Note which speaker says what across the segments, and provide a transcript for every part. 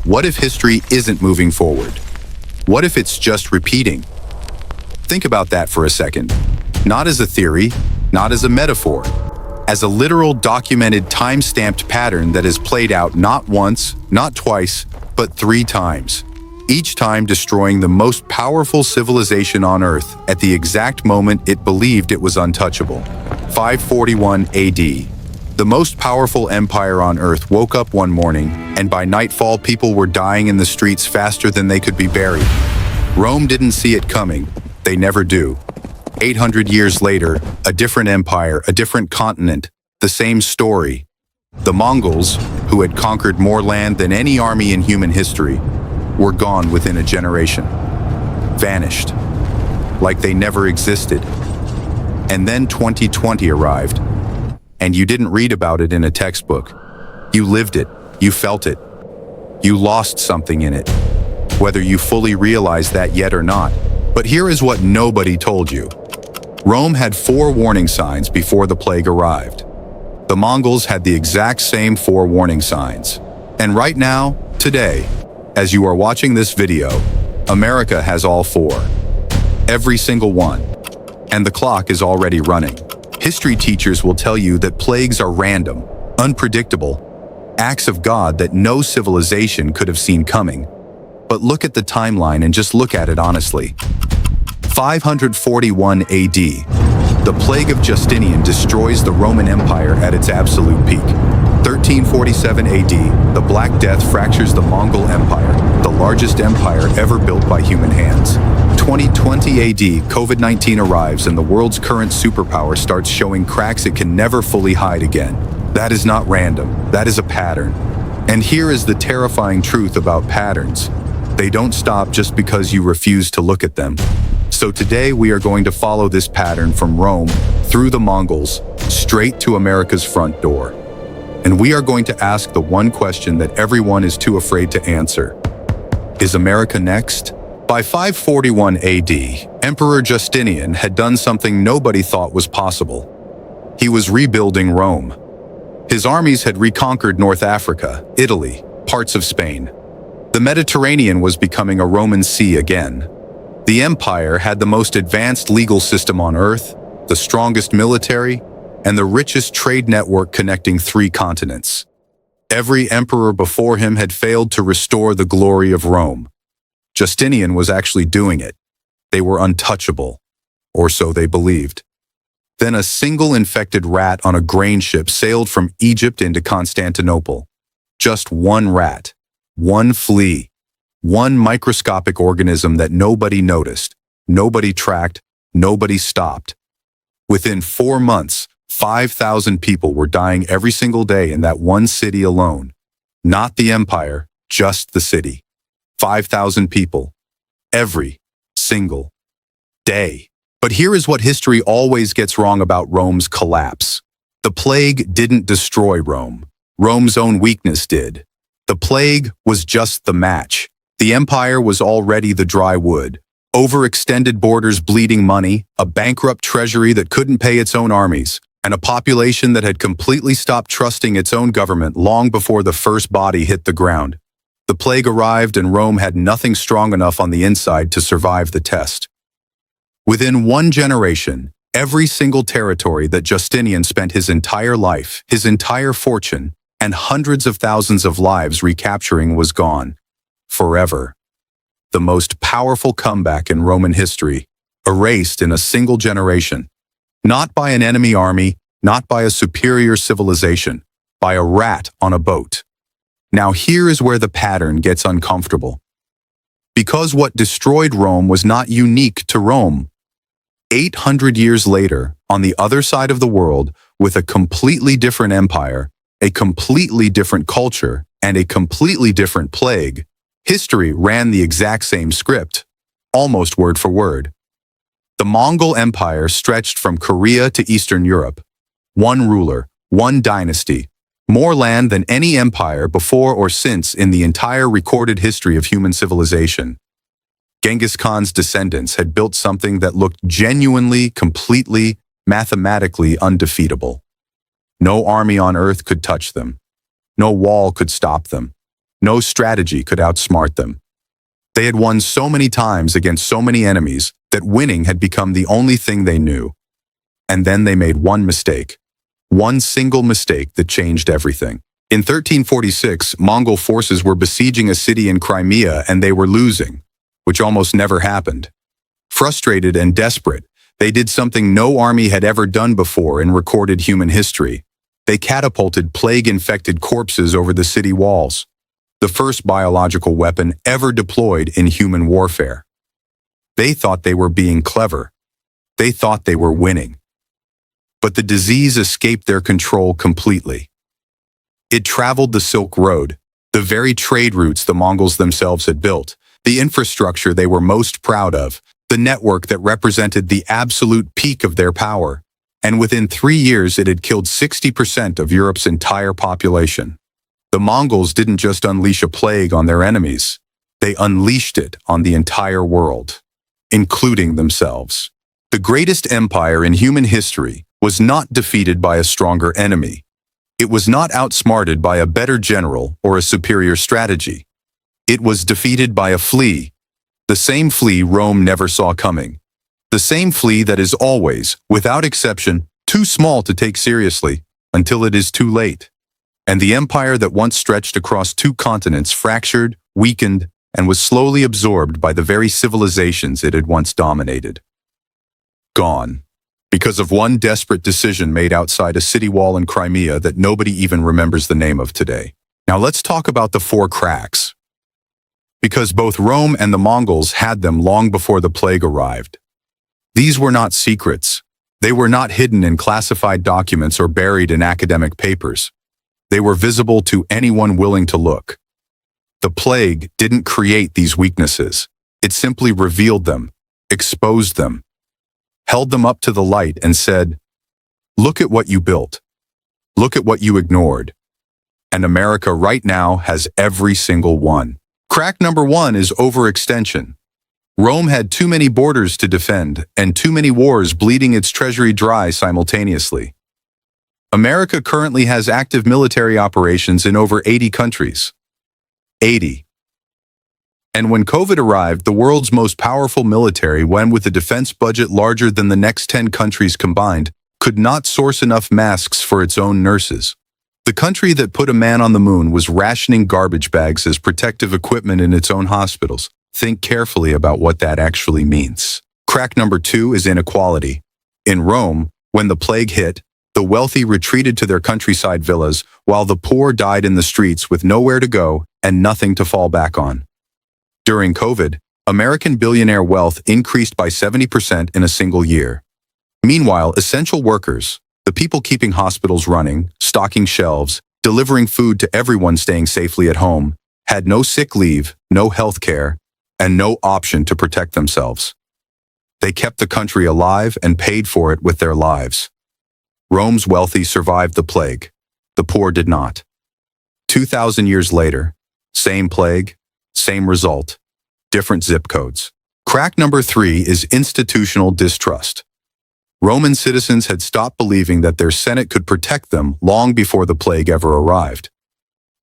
Speaker 1: What if history isn't moving forward? What if it's just repeating? Think about that for a second. Not as a theory, not as a metaphor, as a literal documented time-stamped pattern that has played out not once, not twice, but 3 times. Each time destroying the most powerful civilization on Earth at the exact moment it believed it was untouchable. 541 AD. The most powerful empire on Earth woke up one morning, and by nightfall people were dying in the streets faster than they could be buried. Rome didn't see it coming. They never do. 800 years later, a different empire, a different continent, the same story. The Mongols, who had conquered more land than any army in human history, were gone within a generation. Vanished. Like they never existed. And then 2020 arrived. And you didn't read about it in a textbook. You lived it. You felt it. You lost something in it. Whether you fully realize that yet or not. But here is what nobody told you. Rome had 4 warning signs before the plague arrived. The Mongols had the exact same 4 warning signs. And right now, today, as you are watching this video, America has all 4. Every single one. And the clock is already running. History teachers will tell you that plagues are random, unpredictable, acts of God that no civilization could have seen coming. But look at the timeline and just look at it honestly. 541 AD. The plague of Justinian destroys the Roman Empire at its absolute peak. 1347 AD. The Black Death fractures the Mongol Empire, the largest empire ever built by human hands. 2020 AD. COVID-19 arrives and the world's current superpower starts showing cracks it can never fully hide again. That is not random. That is a pattern. And here is the terrifying truth about patterns. They don't stop just because you refuse to look at them. So today we are going to follow this pattern from Rome, through the Mongols, straight to America's front door. And we are going to ask the one question that everyone is too afraid to answer. Is America next? By 541 AD, Emperor Justinian had done something nobody thought was possible. He was rebuilding Rome. His armies had reconquered North Africa, Italy, parts of Spain. The Mediterranean was becoming a Roman sea again. The empire had the most advanced legal system on Earth, the strongest military, and the richest trade network connecting 3 continents. Every emperor before him had failed to restore the glory of Rome. Justinian was actually doing it. They were untouchable, or so they believed. Then a single infected rat on a grain ship sailed from Egypt into Constantinople. Just one rat, one flea, one microscopic organism that nobody noticed, nobody tracked, nobody stopped. Within 4 months, 5,000 people were dying every single day in that one city alone. Not the empire, just the city. 5,000 people. Every single day. But here is what history always gets wrong about Rome's collapse. The plague didn't destroy Rome. Rome's own weakness did. The plague was just the match. The empire was already the dry wood. Overextended borders bleeding money, a bankrupt treasury that couldn't pay its own armies, and a population that had completely stopped trusting its own government long before the first body hit the ground. The plague arrived and Rome had nothing strong enough on the inside to survive the test. Within 1 generation, every single territory that Justinian spent his entire life, his entire fortune, and hundreds of thousands of lives recapturing was gone. Forever. The most powerful comeback in Roman history, erased in a single generation. Not by an enemy army, not by a superior civilization, by a rat on a boat. Now here is where the pattern gets uncomfortable. Because what destroyed Rome was not unique to Rome. 800 years later, on the other side of the world, with a completely different empire, a completely different culture, and a completely different plague, history ran the exact same script, almost word for word. The Mongol Empire stretched from Korea to Eastern Europe. One ruler, one dynasty, more land than any empire before or since in the entire recorded history of human civilization. Genghis Khan's descendants had built something that looked genuinely, completely, mathematically undefeatable. No army on earth could touch them. No wall could stop them. No strategy could outsmart them. They had won so many times against so many enemies that winning had become the only thing they knew. And then they made one mistake. One single mistake that changed everything. In 1346, Mongol forces were besieging a city in Crimea and they were losing, which almost never happened. Frustrated and desperate, they did something no army had ever done before in recorded human history. They catapulted plague-infected corpses over the city walls, the first biological weapon ever deployed in human warfare. They thought they were being clever. They thought they were winning. But the disease escaped their control completely. It traveled the Silk Road, the very trade routes the Mongols themselves had built, the infrastructure they were most proud of, the network that represented the absolute peak of their power. And within 3 years it had killed 60% of Europe's entire population. The Mongols didn't just unleash a plague on their enemies. They unleashed it on the entire world, including themselves. The greatest empire in human history was not defeated by a stronger enemy. It was not outsmarted by a better general or a superior strategy. It was defeated by a flea, the same flea Rome never saw coming. The same flea that is always, without exception, too small to take seriously until it is too late. And the empire that once stretched across 2 continents fractured, weakened, and was slowly absorbed by the very civilizations it had once dominated. Gone. Because of one desperate decision made outside a city wall in Crimea that nobody even remembers the name of today. Now let's talk about the 4 cracks. Because both Rome and the Mongols had them long before the plague arrived. These were not secrets. They were not hidden in classified documents or buried in academic papers. They were visible to anyone willing to look. The plague didn't create these weaknesses. It simply revealed them, exposed them, held them up to the light and said, "Look at what you built. Look at what you ignored." And America right now has every single one. Crack number 1 is overextension. Rome had too many borders to defend and too many wars bleeding its treasury dry simultaneously. America currently has active military operations in over 80 countries. 80. And when COVID arrived, the world's most powerful military, when with a defense budget larger than the next 10 countries combined, could not source enough masks for its own nurses. The country that put a man on the moon was rationing garbage bags as protective equipment in its own hospitals. Think carefully about what that actually means. Crack number 2 is inequality. In Rome, when the plague hit, the wealthy retreated to their countryside villas, while the poor died in the streets with nowhere to go and nothing to fall back on. During COVID, American billionaire wealth increased by 70% in a single year. Meanwhile, essential workers, the people keeping hospitals running, stocking shelves, delivering food to everyone staying safely at home, had no sick leave, no health care, and no option to protect themselves. They kept the country alive and paid for it with their lives. Rome's wealthy survived the plague. The poor did not. 2,000 years later, same plague, same result, different zip codes. Crack number 3 is institutional distrust. Roman citizens had stopped believing that their Senate could protect them long before the plague ever arrived.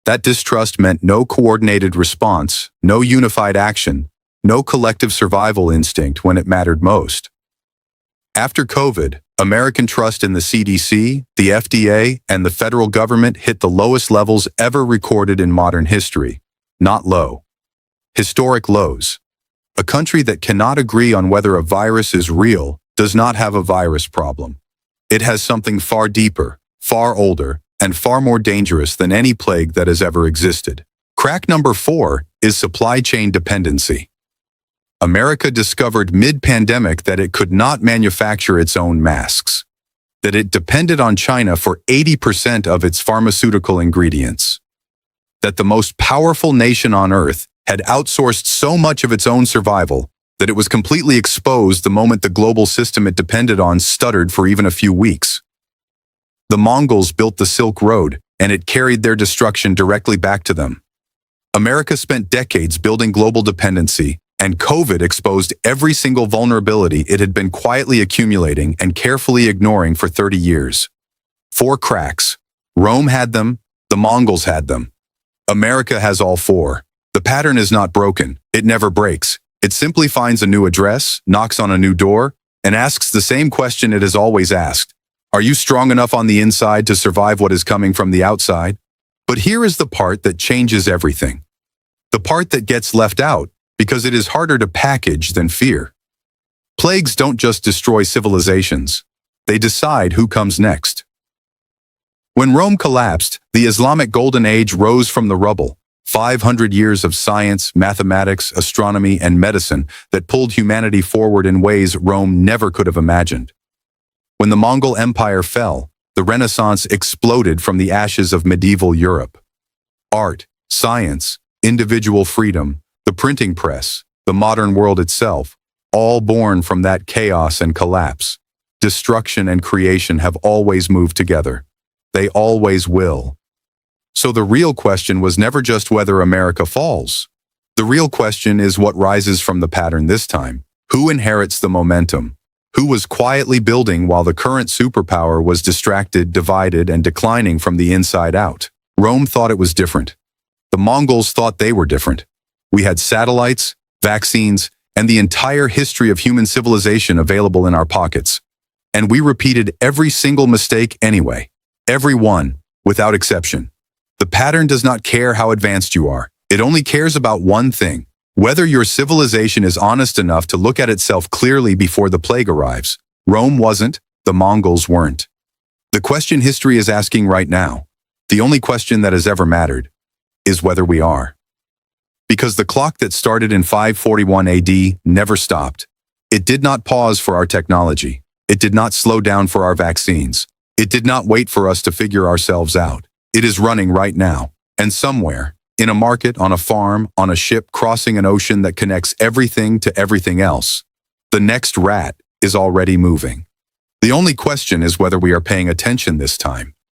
Speaker 1: That distrust meant no coordinated response, no unified action, no collective survival instinct when it mattered most. After COVID, American trust in the CDC, the FDA, and the federal government hit the lowest levels ever recorded in modern history. Not low. Historic lows. A country that cannot agree on whether a virus is real does not have a virus problem. It has something far deeper, far older, and far more dangerous than any plague that has ever existed. Crack number 4 is supply chain dependency. America discovered mid-pandemic that it could not manufacture its own masks, that it depended on China for 80% of its pharmaceutical ingredients, that the most powerful nation on earth had outsourced so much of its own survival that it was completely exposed the moment the global system it depended on stuttered for even a few weeks. The Mongols built the Silk Road, and it carried their destruction directly back to them. America spent decades building global dependency, and COVID exposed every single vulnerability it had been quietly accumulating and carefully ignoring for 30 years. 4 cracks. Rome had them, the Mongols had them. America has all four. The pattern is not broken. It never breaks. It simply finds a new address, knocks on a new door, and asks the same question it has always asked. Are you strong enough on the inside to survive what is coming from the outside? But here is the part that changes everything. The part that gets left out because it is harder to package than fear. Plagues don't just destroy civilizations. They decide who comes next. When Rome collapsed, the Islamic Golden Age rose from the rubble. 500 years of science, mathematics, astronomy, and medicine that pulled humanity forward in ways Rome never could have imagined. When the Mongol Empire fell, the Renaissance exploded from the ashes of medieval Europe. Art, science, individual freedom, the printing press, the modern world itself, all born from that chaos and collapse. Destruction and creation have always moved together. They always will. So the real question was never just whether America falls. The real question is what rises from the pattern this time. Who inherits the momentum? Who was quietly building while the current superpower was distracted, divided, and declining from the inside out? Rome thought it was different. The Mongols thought they were different. We had satellites, vaccines, and the entire history of human civilization available in our pockets. And we repeated every single mistake anyway. Every one, without exception. The pattern does not care how advanced you are. It only cares about one thing: whether your civilization is honest enough to look at itself clearly before the plague arrives. Rome wasn't, the Mongols weren't. The question history is asking right now, the only question that has ever mattered, is whether we are. Because the clock that started in 541 AD never stopped. It did not pause for our technology. It did not slow down for our vaccines. It did not wait for us to figure ourselves out. It is running right now, and somewhere, in a market, on a farm, on a ship crossing an ocean that connects everything to everything else, the next rat is already moving. The only question is whether we are paying attention this time.